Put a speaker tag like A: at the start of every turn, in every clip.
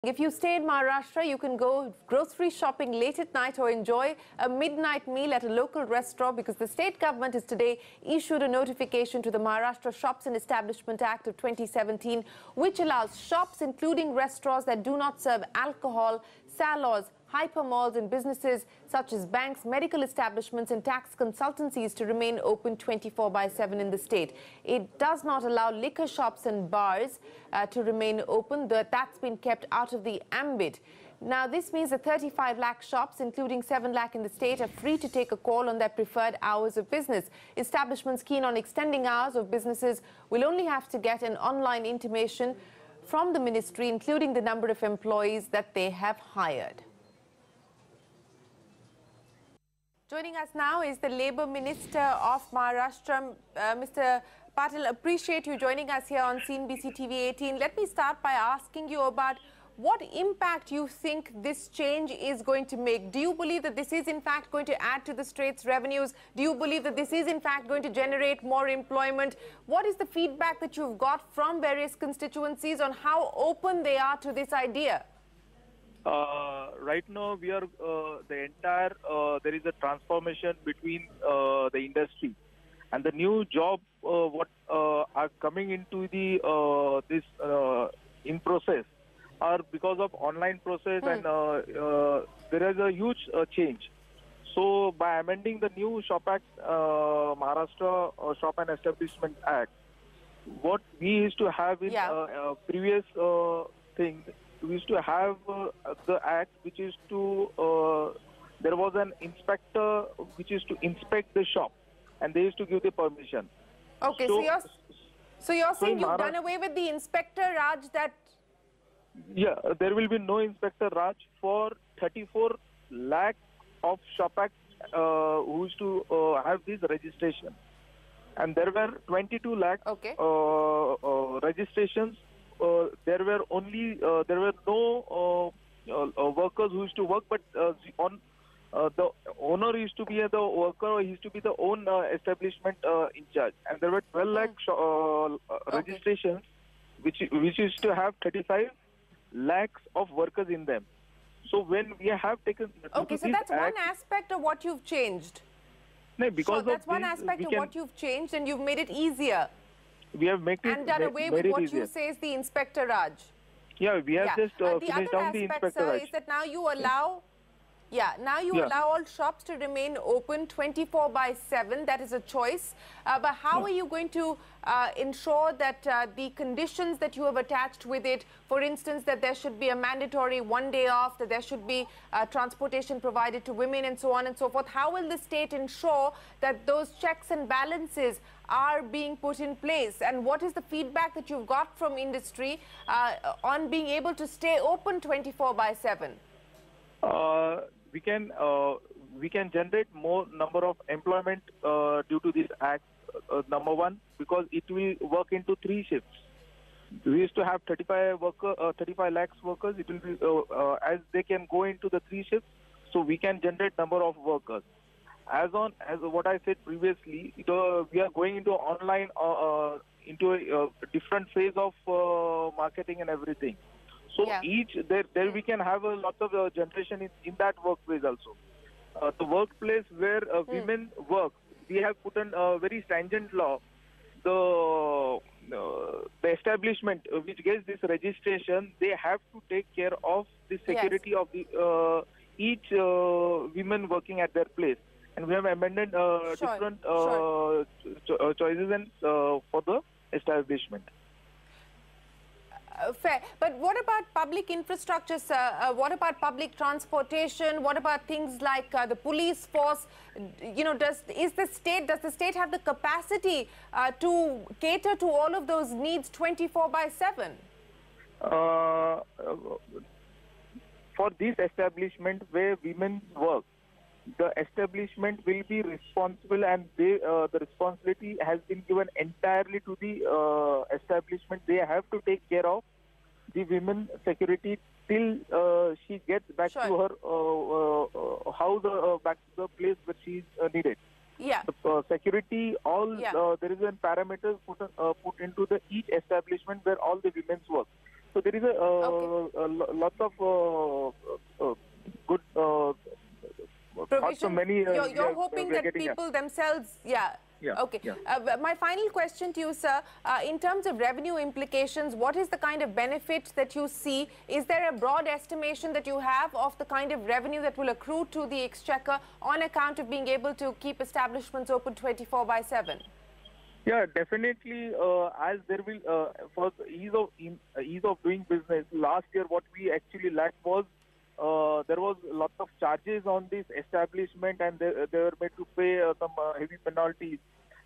A: If you stay in Maharashtra, you can go grocery shopping late at night or enjoy a midnight meal at a local restaurant because the state government has today issued a notification to the Maharashtra Shops and Establishment Act of 2017, which allows shops, including restaurants that do not serve alcohol, salons, hypermalls and businesses such as banks, medical establishments and tax consultancies to remain open 24/7 in the state. It does not allow liquor shops and bars to remain open. That's been kept out of the ambit. Now, this means that 35 lakh shops, including 7 lakh in the state, are free to take a call on their preferred hours of business. Establishments keen on extending hours of businesses will only have to get an online intimation from the ministry, including the number of employees that they have hired. Joining us now is the Labour Minister of Maharashtra, Mr. Patil. Appreciate you joining us here on CNBC TV18. Let me start by asking you about what impact you think this change is going to make. Do you believe that this is in fact going to add to the state's revenues? Do you believe that this is in fact going to generate more employment? What is the feedback that you've got from various constituencies on how open they are to this idea?
B: Right now, we are there is a transformation between the industry and the new job what are coming into the in process are because of online process and there is a huge change. So by amending the new Shop Act, Maharashtra Shop and Establishment Act, what we used to have in previous thing. We used to have the act which is to, there was an inspector which is to inspect the shop and they used to give the permission.
A: Okay, so you're saying you've done away with the Inspector Raj that...
B: Yeah, there will be no Inspector Raj for 34 lakh of Shop Act who used to have this registration. And there were 22 lakh registrations. There were no workers who used to work, but the owner used to be the worker, he used to be the own establishment in charge. And there were 12 lakh registrations, which used to have 35 lakhs of workers in them. So when we have taken...
A: Okay, so that's one aspect of what you've changed.
B: No, because
A: that's one aspect of what you've changed and you've made it easier.
B: We have made it
A: and done away with what you say is the Inspector Raj.
B: Yeah, we have just finished down the Inspector Raj.
A: Is that now you allow, allow all shops to remain open 24/7. That is a choice. But how are you going to ensure that the conditions that you have attached with it, for instance, that there should be a mandatory 1 day off, that there should be transportation provided to women and so on and so forth, how will the state ensure that those checks and balances are being put in place? And what is the feedback that you've got from industry on being able to stay open 24/7?
B: We can generate more number of employment due to this act. Number one, because it will work into 3 shifts. We used to have 35 lakhs workers. It will be as they can go into the 3 shifts, so we can generate number of workers. As what I said previously, we are going into online, into a different phase of marketing and everything. So there we can have a lot of generation in that workplace also. The workplace where women work, we have put in a very stringent law. The establishment which gets this registration, they have to take care of the security of the each women working at their place. And we have amended different choices and for the establishment.
A: Fair. But what about public infrastructure, sir? What about public transportation? What about things like the police force? You know, does the state have the capacity to cater to all of those needs 24/7?
B: For this establishment where women work, the establishment will be responsible, and the responsibility has been given entirely to the establishment. They have to take care of the women security till she gets back to her house, back to the place where she is needed.
A: Yeah.
B: The security, there is a parameter put into the each establishment where all the women's work. So there is lots of good thoughts from many.
A: You're hoping that people themselves,
B: Yeah.
A: Okay.
B: Yeah.
A: My final question to you, sir, in terms of revenue implications, what is the kind of benefit that you see? Is there a broad estimation that you have of the kind of revenue that will accrue to the exchequer on account of being able to keep establishments open 24/7?
B: Yeah, definitely. As there will, for ease of doing business, last year what we actually lacked was there was lots of charges on this establishment, and they were made to pay some heavy penalties.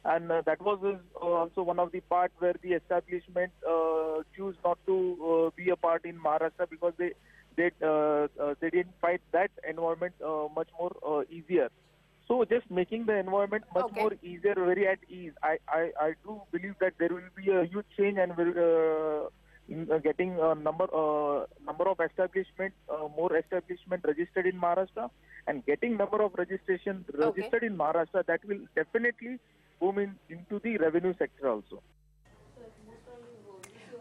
B: And that was also one of the parts where the establishment choose not to be a part in Maharashtra, because they didn't find that environment much more easier. So just making the environment much more easier, very at ease. I do believe that there will be a huge change, and in getting a number of establishment, more establishment registered in Maharashtra, and getting number of registration registered in Maharashtra, that will definitely boom into the revenue sector also.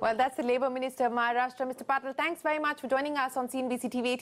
A: Well, that's the Labour Minister of Maharashtra, Mr. Patil. Thanks very much for joining us on CNBC TV18.